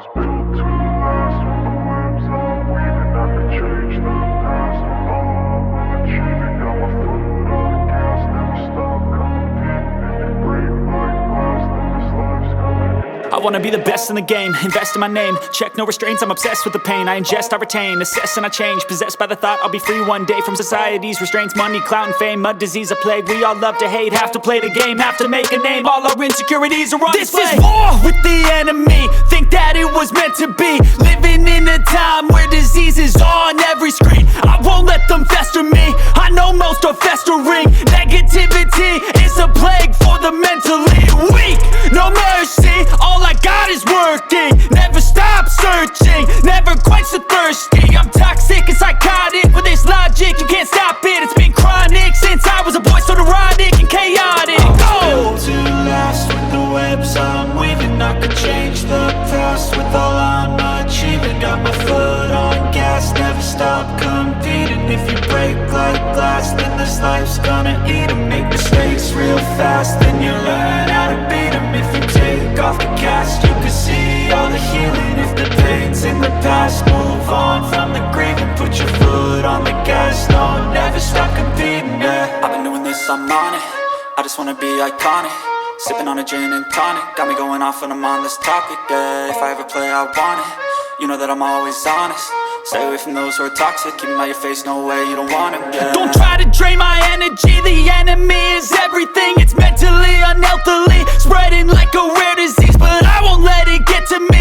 was built to last. With the webs I'm weaving, I could change the past. With all I'm achieving, got my foot on gas. Never stop competing. If you break like glass, then this life's gonna end. I wanna be the best in the game, invest in my name. Check no restraints, I'm obsessed with the pain. I ingest, I retain, assess and I change. Possessed by the thought I'll be free one day from society's restraints. Money, clout and fame, mud, disease, a plague. We all love to hate, have to play the game, have to make a name. All our insecurities are on display. This is war with the enemy, think that it was meant to be. Living in a time where disease is on every screen. I won't let them fester me, I know most are festering. Negativity is a plague for the mentally weak. No mercy, all I got is working. Never stop searching, never quench the thirsty. I'm toxic and psychotic, with this logic you can't stop it. It's been chronic since I was a boy, so neurotic and chaotic. Built to last. With the webs I'm weaving, I could change the past. With all I'm achieving, got my foot on gas. Never stop competing. If you break like glass, then this life's gonna eat 'em. Make mistakes real fast, then you learn how to beat 'em. If you take off the cast, you can see all the healing. If the pain's in the past, move on from the grieving. Put your foot on the gas, no, never stop competing, yeah. I've been doing this, I'm on it. I just wanna be iconic. Sipping on a gin and tonic, got me going off when I'm on this topic, yeah. If I ever play, I want it. You know that I'm always honest. Stay away from those who are toxic. Keep them out your face, no way, you don't want it, yeah. Don't try to drain my energy. The enemy is everything. It's mentally, unhealthily, spreading like a rare disease. But I won't let it get to me.